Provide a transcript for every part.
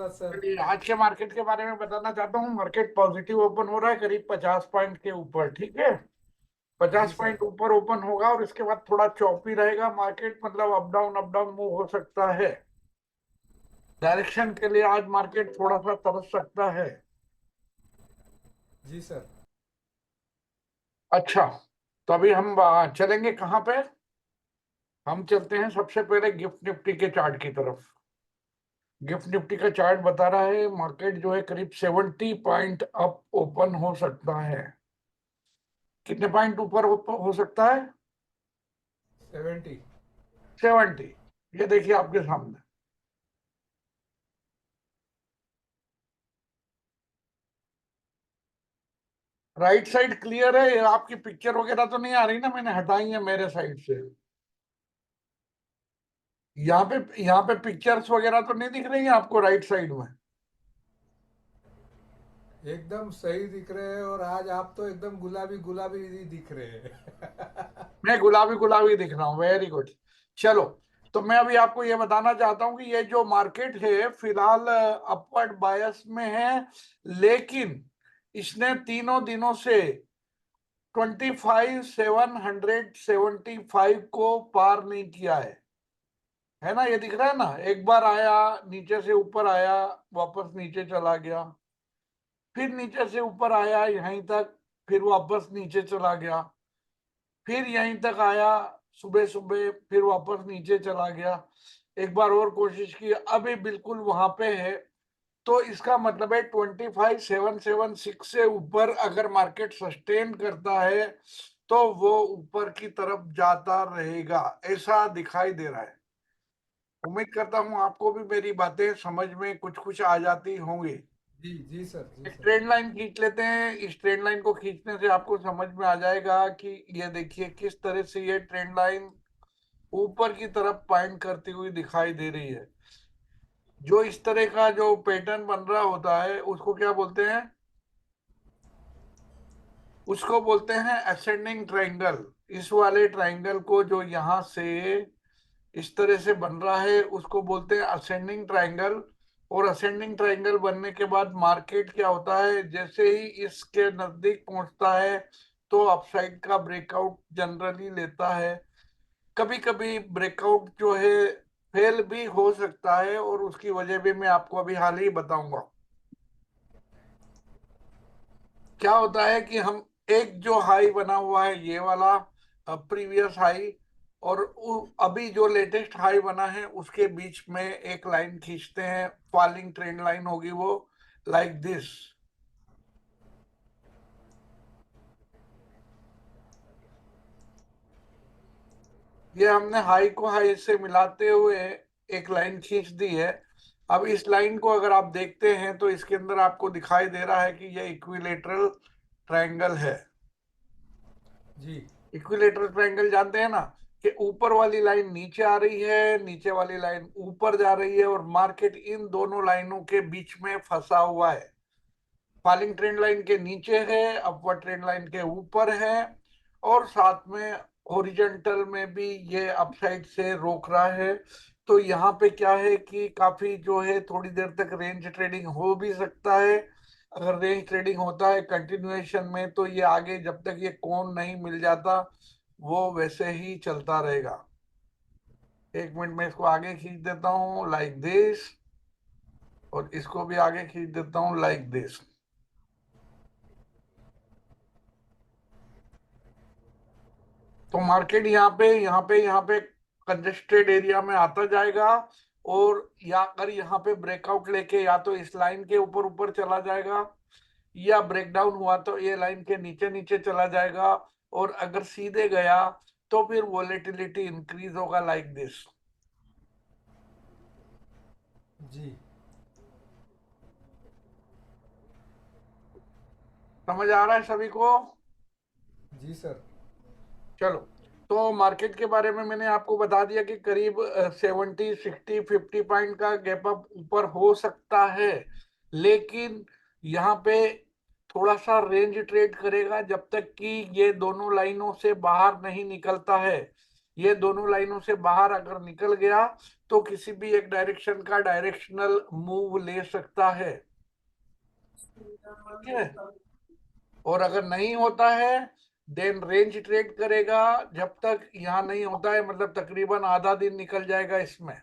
धन्यवाद सर। चलिए, आज के मार्केट के बारे में बताना चाहता हूँ। मार्केट पॉजिटिव ओपन हो रहा है करीब 50 पॉइंट के ऊपर। ठीक है, जी 50 पॉइंट सर। ऊपर ओपन होगा और इसके बाद थोड़ा चौपी रहेगा मार्केट, मतलब अप डाउन मूव हो सकता है। डायरेक्शन के लिए आज मार्केट थोड़ा सा तरस सकता है। जी सर। अच्छा, तो अभी हम चलेंगे कहाँ पे? हम चलते हैं सबसे पहले गिफ्ट निफ्टी के चार्ट की तरफ। गिफ्ट निफ्टी का चार्ट बता रहा है मार्केट जो है करीब 70 पॉइंट अप ओपन हो सकता है। कितने पॉइंट ऊपर हो सकता है? 70। 70। ये देखिए आपके सामने। राइट साइड क्लियर है? ये आपकी पिक्चर वगैरह तो नहीं आ रही ना? मैंने हटाई है मेरे साइड से। यहाँ पे पिक्चर्स वगैरह तो नहीं दिख रही है आपको राइट साइड में? एकदम सही दिख रहे हैं, और आज आप तो एकदम गुलाबी गुलाबी दिख रहे हैं। मैं गुलाबी गुलाबी दिख रहा हूँ, वेरी गुड। चलो, तो मैं अभी आपको ये बताना चाहता हूँ कि ये जो मार्केट है फिलहाल अपवर्ड बायस में है, लेकिन इसने तीनों दिनों से 25,775 को पार नहीं किया है ना? ये दिख रहा है ना? एक बार आया, नीचे से ऊपर आया, वापस नीचे चला गया, फिर नीचे से ऊपर आया यहीं तक, फिर वापस नीचे चला गया, फिर यहीं तक आया सुबह सुबह, फिर वापस नीचे चला गया। एक बार और कोशिश की, अभी बिल्कुल वहां पे है। तो इसका मतलब है 25,776 से ऊपर अगर मार्केट सस्टेन करता है तो वो ऊपर की तरफ जाता रहेगा, ऐसा दिखाई दे रहा है। उम्मीद करता हूं आपको भी मेरी बातें समझ में कुछ कुछ आ जाती होंगी। जी जी सर, जी एक सर। ट्रेंड लाइन खींच लेते हैं। इस ट्रेंड लाइन को खींचने से आपको समझ में आ जाएगा कि ये देखिए किस तरह से ये ट्रेंड लाइन ऊपर की तरफ पॉइंट करती हुई दिखाई दे रही है। जो इस तरह का जो पैटर्न बन रहा होता है उसको क्या बोलते हैं? उसको बोलते हैं असेंडिंग ट्रायंगल। इस वाले ट्रायंगल को जो यहाँ से इस तरह से बन रहा है उसको बोलते हैं असेंडिंग ट्रायंगल। और असेंडिंग ट्रायंगल बनने के बाद मार्केट क्या होता है, जैसे ही इसके नजदीक पहुंचता है तो अपसाइड का ब्रेकआउट जनरली लेता है। कभी कभी ब्रेकआउट जो है फेल भी हो सकता है, और उसकी वजह भी मैं आपको अभी हाल ही बताऊंगा। क्या होता है कि हम एक जो हाई बना हुआ है ये वाला प्रीवियस हाई, और अभी जो लेटेस्ट हाई बना है उसके बीच में एक लाइन खींचते हैं, फॉलिंग ट्रेंड लाइन होगी वो, लाइक दिस। ये हमने हाई को हाई से मिलाते हुए एक लाइन खींच दी है। अब इस लाइन को अगर आप देखते हैं तो इसके अंदर आपको दिखाई दे रहा है कि ये इक्विलेटरल ट्रायंगल है। जी इक्विलेटरल ट्रायंगल जानते हैं ना, कि ऊपर वाली लाइन नीचे आ रही है, नीचे वाली लाइन ऊपर जा रही है, और मार्केट इन दोनों लाइनों के बीच में फंसा हुआ है। फॉलिंग ट्रेंड लाइन के नीचे है, अपवर्ड ट्रेंड लाइन के ऊपर है, और साथ में हॉरिजॉन्टल में भी ये अपसाइड से रोक रहा है। तो यहाँ पे क्या है कि काफी जो है थोड़ी देर तक रेंज ट्रेडिंग हो भी सकता है। अगर रेंज ट्रेडिंग होता है कंटिन्यूएशन में तो ये आगे जब तक ये कोन नहीं मिल जाता वो वैसे ही चलता रहेगा। एक मिनट में इसको आगे खींच देता हूँ लाइक दिस, और इसको भी आगे खींच देता हूँ लाइक दिस। तो मार्केट यहाँ पे कंजेस्टेड एरिया में आता जाएगा, और या अगर यहाँ पे ब्रेकआउट लेके या तो इस लाइन के ऊपर ऊपर चला जाएगा, या ब्रेकडाउन हुआ तो ये लाइन के नीचे नीचे चला जाएगा, और अगर सीधे गया तो फिर वोलेटिलिटी इंक्रीज होगा लाइक दिस। जी समझ आ रहा है सभी को? जी सर। चलो, तो मार्केट के बारे में मैंने आपको बता दिया कि करीब 70, 60, 50 पॉइंट का गैप अप ऊपर हो सकता है, लेकिन यहाँ पे थोड़ा सा रेंज ट्रेड करेगा जब तक कि ये दोनों लाइनों से बाहर नहीं निकलता है। ये दोनों लाइनों से बाहर अगर निकल गया तो किसी भी एक डायरेक्शन का डायरेक्शनल मूव ले सकता है, ठीक है। और अगर नहीं होता है देन रेंज ट्रेड करेगा, जब तक यहाँ नहीं होता है, मतलब तकरीबन आधा दिन निकल जाएगा इसमें,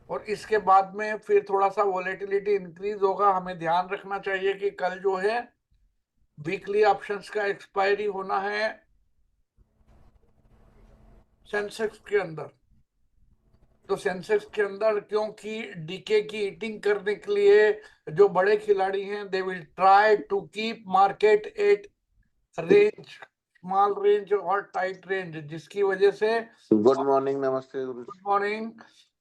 और इसके बाद में फिर थोड़ा सा वोलेटिलिटी इंक्रीज होगा। हमें ध्यान रखना चाहिए कि कल जो है वीकली ऑप्शंस का एक्सपायरी होना है सेंसेक्स के अंदर। तो सेंसेक्स के अंदर क्योंकि डीके की ईटिंग करने के लिए जो बड़े खिलाड़ी हैं they will try to keep market at range, small range और टाइट रेंज, जिसकी वजह से गुड मॉर्निंग, नमस्ते गुरु। गुड मॉर्निंग,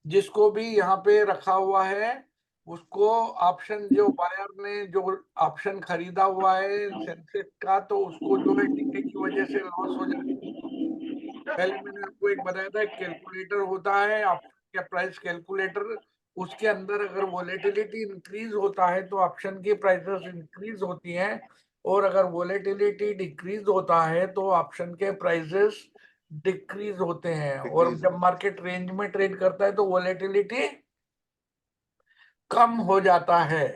जिसको भी यहाँ पे रखा हुआ है उसको ऑप्शन, जो बायर ने जो ऑप्शन खरीदा हुआ है सेंसेक्स का, तो उसको जो है डीके की वजह से लॉस हो जाए। पहले मैंने आपको एक बताया था, एक कैलकुलेटर होता है ऑप्शन का प्राइस कैलकुलेटर, उसके अंदर अगर वोलेटिलिटी इंक्रीज होता है तो ऑप्शन की प्राइसेस इंक्रीज होती हैं, और अगर वोलेटिलिटी डिक्रीज होता है तो ऑप्शन के प्राइसेस डिक्रीज होते हैं। और जब मार्केट रेंज में ट्रेड करता है तो वोलेटिलिटी कम हो जाता है।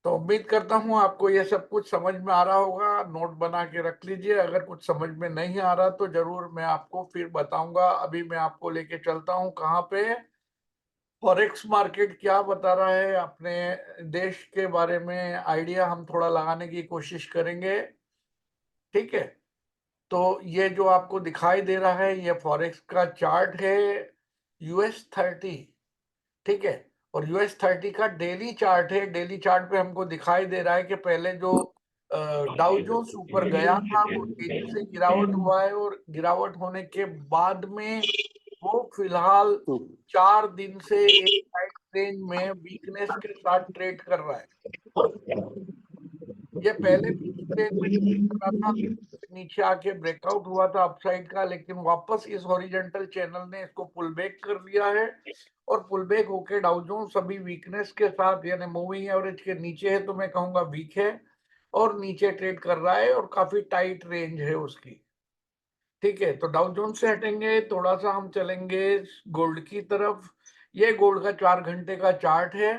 तो उम्मीद करता हूं आपको ये सब कुछ समझ में आ रहा होगा, नोट बना के रख लीजिए। अगर कुछ समझ में नहीं आ रहा तो जरूर मैं आपको फिर बताऊंगा। अभी मैं आपको लेके चलता हूं कहाँ पे, फॉरेक्स मार्केट क्या बता रहा है अपने देश के बारे में, आइडिया हम थोड़ा लगाने की कोशिश करेंगे, ठीक है। तो ये जो आपको दिखाई दे रहा है ये फॉरेक्स का चार्ट है, US 30, ठीक है। और US 30 का डेली चार्ट है। डेली चार्ट पे हमको दिखाई दे रहा है कि पहले जो डाउ जोन्स ऊपर गया था वो तेजी से गिरावट हुआ है, और गिरावट होने के बाद में वो फिलहाल 4 दिन से एक साइड रेंज में वीकनेस के साथ ट्रेड कर रहा है। ये पहले रेंज में ट्रेड कर रहा था, नीचे आके ब्रेकआउट हुआ था अपसाइड का, लेकिन वापस इस हॉरिजॉन्टल चैनल ने इसको पुल बैक कर दिया है, और पुल बैक होके डाउ जोन्स अभी वीकनेस के साथ, यानी मूविंग एवरेज के नीचे है, तो मैं कहूंगा वीक है और नीचे ट्रेड कर रहा है, और काफी टाइट रेंज है उसकी, ठीक है। तो डाउ जोन्स से हटेंगे, थोड़ा सा हम चलेंगे गोल्ड की तरफ। ये गोल्ड का 4 घंटे का चार्ट है।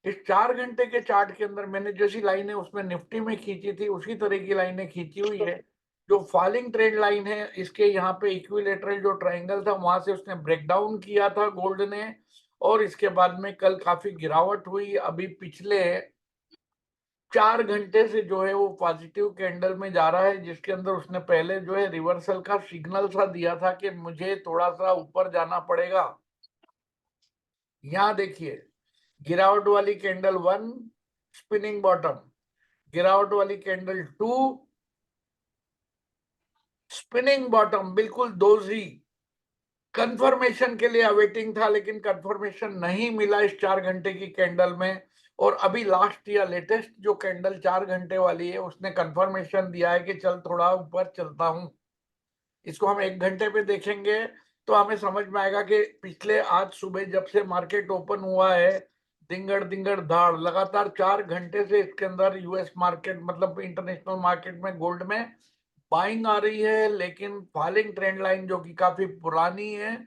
इस 4 घंटे के चार्ट के अंदर मैंने जैसी लाइनें उसमें निफ्टी में खींची थी उसी तरह की लाइनें खींची हुई है। जो फॉलिंग ट्रेंड लाइन है इसके यहाँ पे इक्विलेटरल जो ट्रायंगल था वहां से उसने ब्रेक डाउन किया था गोल्ड ने, और इसके बाद में कल काफी गिरावट हुई। अभी पिछले 4 घंटे से जो है वो पॉजिटिव कैंडल में जा रहा है, जिसके अंदर उसने पहले जो है रिवर्सल का सिग्नल सा दिया था कि मुझे थोड़ा सा ऊपर जाना पड़ेगा। यहाँ देखिए, गिरावट वाली कैंडल 1, स्पिनिंग बॉटम, गिरावट वाली कैंडल 2, स्पिनिंग बॉटम, बिल्कुल दोजी। कंफर्मेशन के लिए अवेटिंग था, लेकिन कंफर्मेशन नहीं मिला इस 4 घंटे की कैंडल में। और अभी लास्ट या लेटेस्ट जो कैंडल 4 घंटे वाली है उसने कंफर्मेशन दिया है कि चल थोड़ा ऊपर चलता हूं। इसको हम 1 घंटे पे देखेंगे तो हमें समझ में आएगा कि पिछले आज सुबह जब से मार्केट ओपन हुआ है, दिंगड़ दिंगड़ धाड़ लगातार 4 घंटे से इसके अंदर यूएस मार्केट, मतलब इंटरनेशनल मार्केट में गोल्ड में बाइंग आ रही है, लेकिन फॉलिंग ट्रेंड लाइन जो कि काफी पुरानी है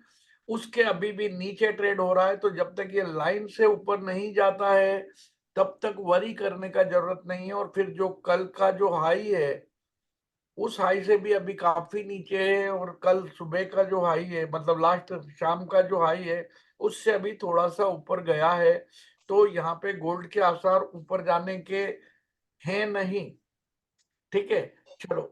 उसके अभी भी नीचे ट्रेड हो रहा है। तो जब तक ये लाइन से ऊपर नहीं जाता है तब तक वरी करने का जरूरत नहीं है। और फिर जो कल का जो हाई है उस हाई से भी अभी काफी नीचे है, और कल सुबह का जो हाई है, मतलब लास्ट शाम का जो हाई है उससे अभी थोड़ा सा ऊपर गया है। तो यहाँ पे गोल्ड के आसार ऊपर जाने के हैं नहीं, ठीक है। चलो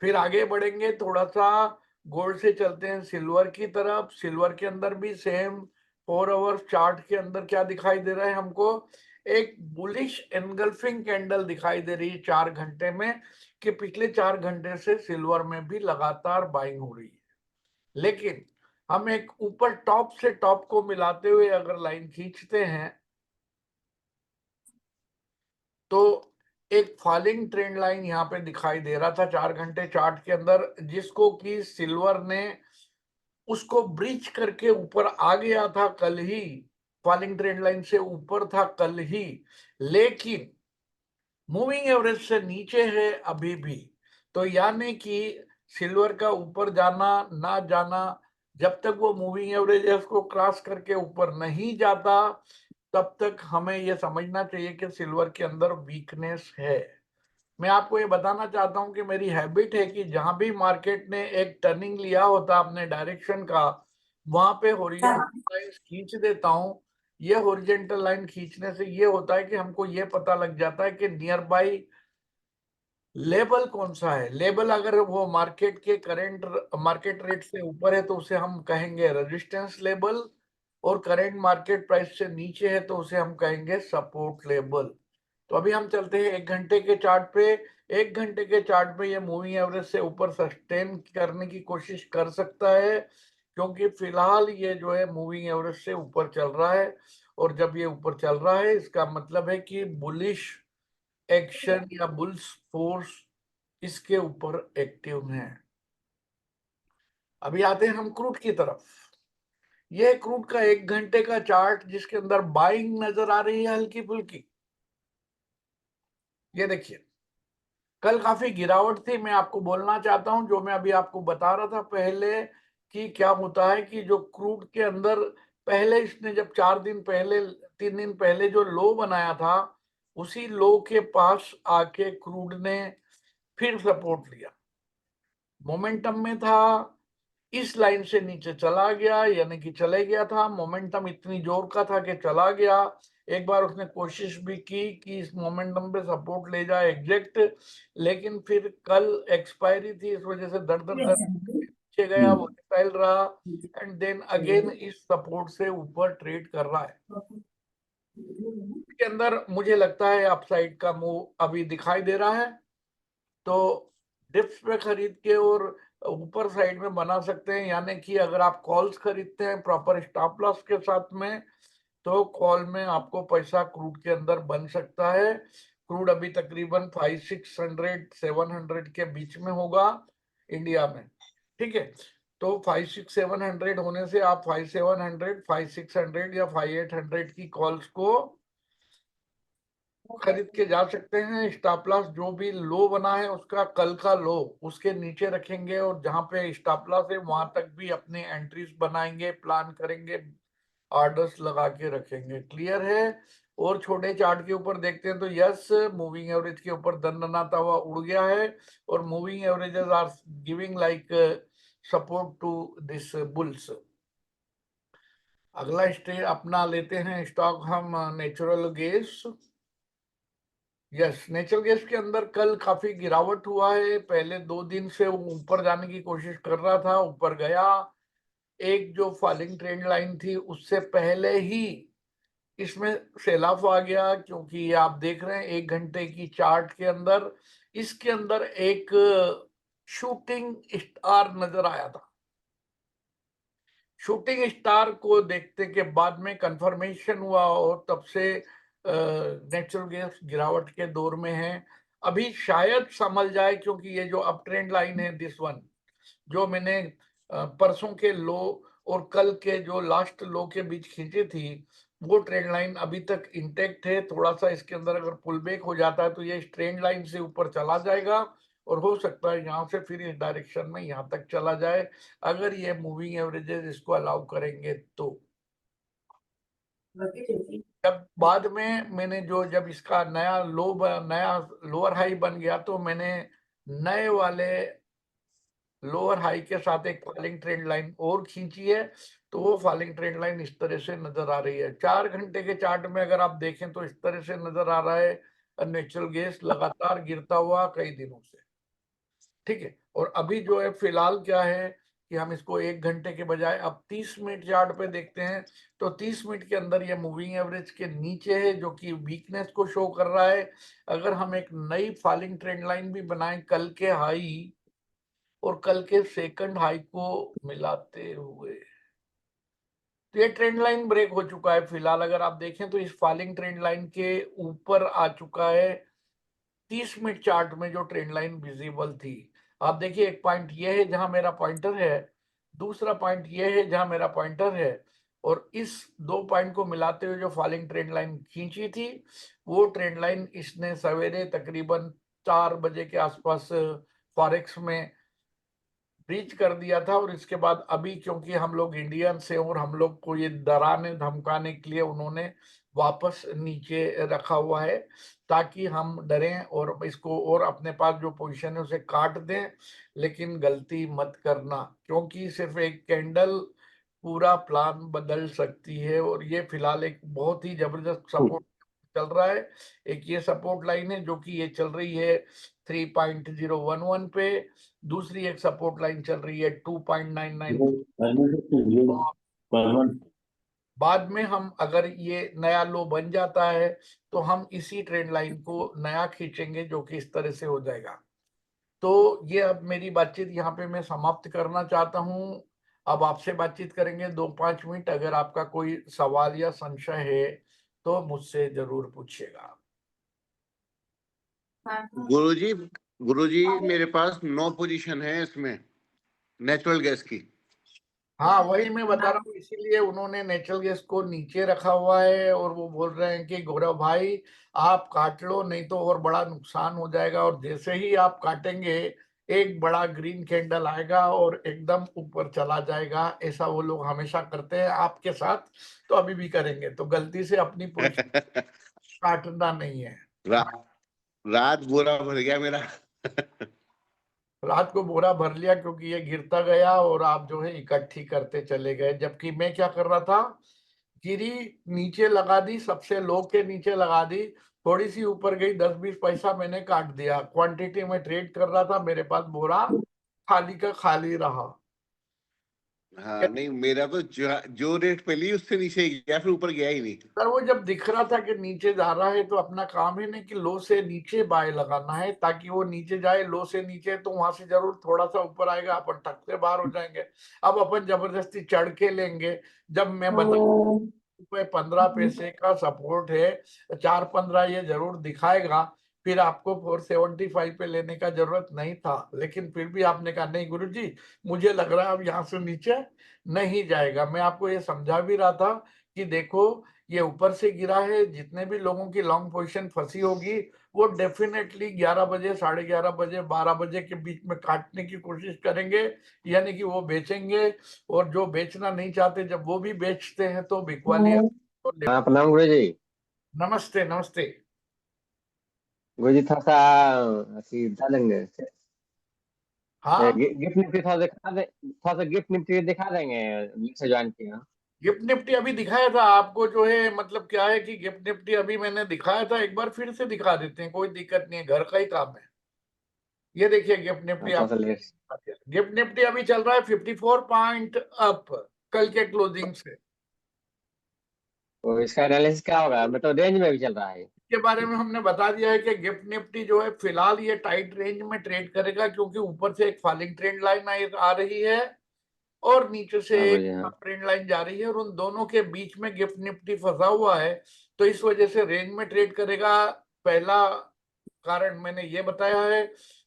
फिर आगे बढ़ेंगे, थोड़ा सा गोल्ड से चलते हैं सिल्वर की तरफ। सिल्वर के अंदर भी सेम 4 आवर्स चार्ट के अंदर क्या दिखाई दे रहा है हमको, एक बुलिश एनगल्फिंग कैंडल दिखाई दे रही है 4 घंटे में, कि पिछले 4 घंटे से सिल्वर में भी लगातार बाइंग हो रही है। लेकिन हम एक ऊपर टॉप से टॉप को मिलाते हुए अगर लाइन खींचते हैं तो एक फॉलिंग ट्रेंड लाइन यहाँ पे दिखाई दे रहा था 4 घंटे चार्ट के अंदर, जिसको कि सिल्वर ने उसको ब्रीच करके ऊपर आ गया था कल ही, फॉलिंग ट्रेंड लाइन से ऊपर था कल ही, लेकिन मूविंग एवरेज से नीचे है अभी भी। तो यानी कि सिल्वर का ऊपर जाना ना जाना, जब तक वो मूविंग एवरेजेस को क्रॉस करके ऊपर नहीं जाता तब तक हमें ये समझना चाहिए कि सिल्वर के अंदर वीकनेस है। मैं आपको ये बताना चाहता हूं कि मेरी हैबिट है कि जहां भी मार्केट ने एक टर्निंग लिया होता अपने डायरेक्शन का, वहां पे हॉरिजॉन्टल लाइन खींच देता हूं। ये हॉरिजॉन्टल लाइन खींचने से ये होता है कि हमको ये पता लग जाता है कि नियर बाई लेबल कौन सा है। लेबल अगर वो मार्केट के करंट मार्केट रेट से ऊपर है तो उसे हम कहेंगे रेजिस्टेंस लेबल, और करंट मार्केट प्राइस से नीचे है तो उसे हम कहेंगे सपोर्ट लेबल। तो अभी हम चलते हैं 1 घंटे के चार्ट पे। 1 घंटे के चार्ट पे ये मूविंग एवरेज से ऊपर सस्टेन करने की कोशिश कर सकता है, क्योंकि फिलहाल ये जो है मूविंग एवरेज से ऊपर चल रहा है। और जब ये ऊपर चल रहा है इसका मतलब है कि बुलिश एक्शन या बुल्स फोर्स इसके ऊपर एक्टिव है। अभी आते हैं हम क्रूड की तरफ। ये क्रूड का 1 घंटे का चार्ट जिसके अंदर बाइंग नजर आ रही है हल्की फुल्की। ये देखिए, कल काफी गिरावट थी। मैं आपको बोलना चाहता हूं, जो मैं अभी आपको बता रहा था पहले, कि क्या होता है कि जो क्रूड के अंदर पहले इसने जब 4 दिन पहले 3 दिन पहले जो लो बनाया था, उसी लो के पास आके क्रूड ने फिर सपोर्ट लिया, मोमेंटम में था, इस लाइन से नीचे चला गया, यानी कि चले गया था। मोमेंटम इतनी जोर का था कि चला गया। एक बार उसने कोशिश भी की कि इस मोमेंटम पे सपोर्ट ले जाए एग्जैक्ट, लेकिन फिर कल एक्सपायरी थी, इस वजह से दर दर दर नीचे गया, वो फैल रहा, एंड देन अगेन इस सपोर्ट से ऊपर ट्रेड कर रहा है। इसके अंदर मुझे लगता है अपसाइड का मूव अभी दिखाई दे रहा है, तो डिप्स पे खरीद के और ऊपर साइड में बना सकते हैं। यानी कि अगर आप कॉल्स खरीदते हैं प्रॉपर स्टॉप लॉस के साथ में, तो कॉल में आपको पैसा क्रूड के अंदर बन सकता है। क्रूड अभी तकरीबन 5,600 700 के बीच में होगा इंडिया में, ठीक है। तो 5,600 700 होने से आप 5,700 5,600 या 5,800 की कॉल्स को खरीद के जा सकते हैं। स्टॉप लॉस जो भी लो बना है उसका कल का लो उसके नीचे रखेंगे, और जहां पे स्टॉप लॉस है वहां तक भी अपने एंट्रीज बनाएंगे, प्लान करेंगे, ऑर्डर्स लगा के रखेंगे। क्लियर है। और छोटे चार्ट के ऊपर देखते हैं तो यस, मूविंग एवरेज के ऊपर दंडनाता हुआ उड़ गया है, और moving averages are giving like support to this bulls. अगला स्टेज अपना लेते हैं स्टॉक हम natural gas. Yes, natural gas के अंदर कल काफी गिरावट हुआ है। पहले 2 दिन से वो ऊपर जाने की कोशिश कर रहा था, ऊपर गया। एक जो फॉलिंग ट्रेंड लाइन थी उससे पहले ही इसमें सेल ऑफ आ गया, क्योंकि ये आप देख रहे हैं 1 घंटे की चार्ट के अंदर इसके अंदर एक शूटिंग स्टार नजर आया था। शूटिंग स्टार को देखते के बाद में कंफर्मेशन हुआ, और तब से नेचुरल गैस गिरावट के दौर में है। अभी शायद संभल जाए, क्योंकि ये जो अप ट्रेंड लाइन है दिस वन, जो मैंने परसों के लो और कल के जो लास्ट लो के बीच खींची थी, वो ट्रेंड लाइन अभी तक इंटेक्ट है। थोड़ा सा इसके अंदर अगर पुल बैक हो जाता है तो ये इस ट्रेंड लाइन से ऊपर चला जाएगा, और हो सकता है यहाँ से फिर इस डायरेक्शन में यहाँ तक चला जाए, अगर ये मूविंग एवरेजेस इसको अलाउ करेंगे तो। जब बाद में मैंने जब इसका नया लोअर हाई बन गया, तो मैंने नए वाले लोअर हाई के साथ एक फॉलिंग ट्रेंड लाइन और खींची है, तो वो फॉलिंग ट्रेंड लाइन इस तरह से नजर आ रही है। 4 घंटे के चार्ट में अगर आप देखें तो इस तरह से नजर आ रहा है नेचुरल गैस लगातार गिरता हुआ कई दिनों से, ठीक है। और अभी जो है फिलहाल क्या है कि हम इसको 1 घंटे के बजाय अब 30 मिनट चार्ट पे देखते हैं, तो 30 मिनट के अंदर ये मूविंग एवरेज के नीचे है, जो कि वीकनेस को शो कर रहा है। अगर हम एक नई फॉलिंग ट्रेंड लाइन भी बनाएं कल के हाई और कल के सेकंड हाई को मिलाते हुए, तो ये ट्रेंड लाइन ब्रेक हो चुका है। फिलहाल अगर आप देखें तो इस फॉलिंग ट्रेंड लाइन के ऊपर आ चुका है 30 मिनट चार्ट में जो ट्रेंड लाइन विजिबल थी। आप देखिए, एक पॉइंट ये है जहां मेरा पॉइंटर है, दूसरा पॉइंट ये है जहां मेरा पॉइंटर है, और इस 2 पॉइंट को मिलाते हुए जो फॉलिंग ट्रेंड लाइन खींची थी, वो ट्रेंड लाइन इसने सवेरे तकरीबन 4 बजे के आसपास फॉरेक्स में ब्रीच कर दिया था, और इसके बाद अभी क्योंकि हम लोग इंडियन से और हम लोग को ये डराने धमकाने के लिए उन्होंने वापस नीचे रखा हुआ है, ताकि हम डरें और इसको और अपने पास जो पोजीशन है उसे काट दें। लेकिन गलती मत करना, क्योंकि सिर्फ एक कैंडल पूरा प्लान बदल सकती है। और ये फिलहाल एक बहुत ही जबरदस्त सपोर्ट चल रहा है। एक ये सपोर्ट लाइन है जो कि ये चल रही है 3.011 पे, दूसरी एक सपोर्ट लाइन चल रही है 2.99। बाद में हम अगर ये नया लो बन जाता है तो हम इसी ट्रेंड लाइन को नया खींचेंगे, जो कि इस तरह से हो जाएगा। तो ये अब मेरी बातचीत यहाँ पे मैं समाप्त करना चाहता हूँ। अब आपसे बातचीत करेंगे 2-5 मिनट। अगर आपका कोई सवाल या संशय है तो मुझसे जरूर पूछिएगा। गुरुजी गुरुजी मेरे पास 9 पोजीशन है इसमें नेचुरल गैस की। हाँ, वही मैं बता रहा हूँ, इसीलिए उन्होंने नेचुरल गैस को नीचे रखा हुआ है। और वो बोल रहे हैं कि गौरव भाई आप काट लो, नहीं तो और बड़ा नुकसान हो जाएगा। और जैसे ही आप काटेंगे एक बड़ा ग्रीन कैंडल आएगा और एकदम ऊपर चला जाएगा। ऐसा वो लोग हमेशा करते हैं आपके साथ, तो अभी भी करेंगे। तो गलती से अपनी पोजीशन काटना नहीं है। रा, रात बुरा भर गया मेरा। रात को बोरा भर लिया क्योंकि ये गिरता गया और आप जो है इकट्ठी करते चले गए। जबकि मैं क्या कर रहा था, गिरी, नीचे लगा दी, सबसे लो के नीचे लगा दी, थोड़ी सी ऊपर गई, 10-20 पैसा मैंने काट दिया। क्वांटिटी में ट्रेड कर रहा था, मेरे पास बोरा खाली का खाली रहा। हाँ नहीं, मेरा तो जो रेट पे ली उससे नीचे ही गया, फिर ऊपर गया ही नहीं। पर वो जब दिख रहा था कि नीचे जा रहा है तो अपना काम है ना कि लो से नीचे बाय लगाना है, ताकि वो नीचे जाए। लो से नीचे तो वहां से जरूर थोड़ा सा ऊपर आएगा, अपन टक से बाहर हो जाएंगे। अब अपन जबरदस्ती चढ़ के लेंगे। जब मैं बता रुपए 15 पैसे का सपोर्ट है, 4.15 ये जरूर दिखाएगा। फिर आपको 475 पे लेने का जरूरत नहीं था, लेकिन फिर भी आपने कहा नहीं गुरुजी, मुझे लग रहा है अब यहाँ से नीचे नहीं जाएगा। मैं आपको ये समझा भी रहा था कि देखो ये ऊपर से गिरा है, जितने भी लोगों की लॉन्ग पोजीशन फंसी होगी वो डेफिनेटली 11 बजे, 11:30 बजे, 12 बजे के बीच में काटने की कोशिश करेंगे, यानी कि वो बेचेंगे। और जो बेचना नहीं चाहते, जब वो भी बेचते हैं तो बिकवाली। हाँ, प्रणाम गुरु जी। नमस्ते नमस्ते। गुरु जी थोड़ा सा दिखा देंगे हाँ, गिफ्ट निफ्टी थोड़ा दिखा दे, थोड़ा सा गिफ्ट निफ्टी दिखा देंगे लिंक से ज्वाइन किया। गिफ्ट निफ्टी अभी दिखाया था आपको, जो है मतलब क्या है कि गिफ्ट निफ्टी अभी मैंने दिखाया था, एक बार फिर से दिखा देते हैं, कोई दिक्कत नहीं है, घर का ही काम है। ये देखिए गिफ्ट हाँ, निफ्टी थोड़ा आप, सा लेट। गिफ्ट निफ्टी अभी चल रहा है 54 पॉइंट अप कल के क्लोजिंग से। तो इसका एनालिसिस क्या होगा, मतलब रेंज में भी चल रहा है। के बारे में हमने बता दिया है कि गिफ्ट निफ्टी जो है फिलहाल ये टाइट रेंज में ट्रेड करेगा, क्योंकि ऊपर से एक फॉलिंग ट्रेंड लाइन आ रही है और नीचे से हाँ गुरु एक जी, हाँ। ट्रेंड लाइन जा रही है, और उन दोनों के बीच में गिफ्ट निफ्टी फंसा हुआ है। तो इस वजह से रेंज में ट्रेड करेगा। पहला कारण मैंने ये बताया है।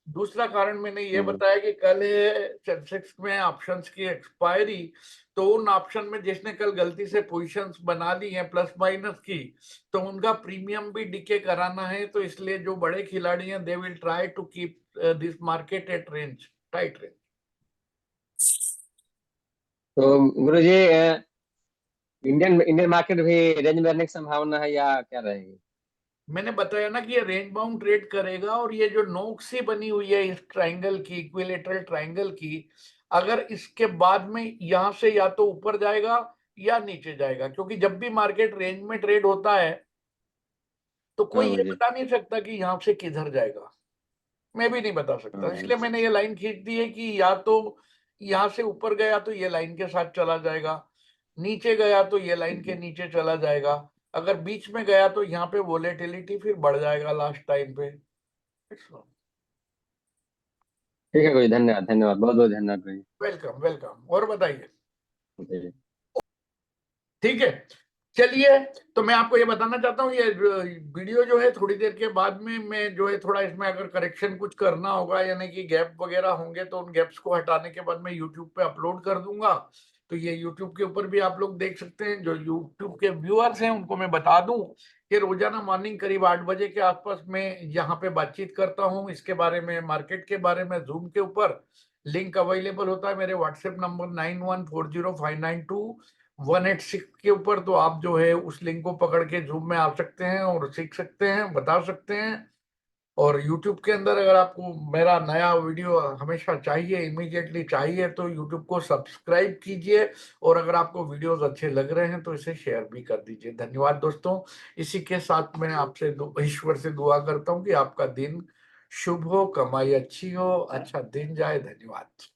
दूसरा कारण मैंने ये बताया कि कल है सेंसेक्स में ऑप्शंस की एक्सपायरी। तो उन ऑप्शन में जिसने कल गलती से पोजीशंस बना ली हैं प्लस माइनस की, तो उनका प्रीमियम भी डिके कराना है। तो इसलिए जो बड़े खिलाड़ी हैं they will try to keep this market at range, tight range. तो गुरु जी इंडियन इंडियन मार्केट भी रेंज में रहने की संभावना है या क्या रहेगी। मैंने बताया ना कि ये रेंज बाउंड ट्रेड करेगा। और ये जो नोक सी बनी हुई है इस ट्रायंगल की, इक्विलेटरल ट्रायंगल की, अगर इसके बाद में यहां से या तो ऊपर जाएगा या नीचे जाएगा, क्योंकि जब भी मार्केट रेंज में ट्रेड होता है तो कोई हाँ ये गुरु जी। बता नहीं सकता कि यहां से किधर जाएगा। मैं भी नहीं बता सकता, हाँ इसलिए मैंने ये लाइन खींच दी है कि या तो यहां से ऊपर गया तो ये लाइन के साथ चला जाएगा, नीचे गया तो ये लाइन के नीचे चला जाएगा, अगर बीच में गया तो यहाँ पे वोलेटिलिटी फिर बढ़ जाएगा लास्ट टाइम पे। ठीक है गुरु जी, धन्यवाद धन्यवाद, बहुत बहुत धन्यवाद गुरु जी। Welcome welcome. और बताइए। जी। ठीक है, चलिए। तो मैं आपको ये बताना चाहता हूँ, ये वीडियो जो है थोड़ी देर के बाद में मैं जो है थोड़ा इसमें अगर करेक्शन कुछ करना होगा, यानी कि गैप वगैरह होंगे, तो उन गैप्स को हटाने के बाद मैं यूट्यूब पे अपलोड कर दूंगा। तो ये यूट्यूब के ऊपर भी आप लोग देख सकते हैं। जो यूट्यूब के व्यूअर्स हैं उनको मैं बता दूं कि रोजाना मॉर्निंग करीब 8 बजे के आसपास मैं यहाँ पे बातचीत करता हूँ इसके बारे में, मार्केट के बारे में। जूम के ऊपर लिंक अवेलेबल होता है मेरे व्हाट्सएप नंबर 9140592186 के ऊपर। तो आप जो है उस लिंक को पकड़ के जूम में आ सकते हैं और सीख सकते हैं, बता सकते हैं। और YouTube के अंदर अगर आपको मेरा नया वीडियो हमेशा चाहिए, इमीडिएटली चाहिए, तो YouTube को सब्सक्राइब कीजिए। और अगर आपको वीडियोस अच्छे लग रहे हैं तो इसे शेयर भी कर दीजिए। धन्यवाद दोस्तों। इसी के साथ मैं आपसे ईश्वर से दुआ करता हूँ कि आपका दिन शुभ हो, कमाई अच्छी हो, अच्छा दिन जाए। धन्यवाद।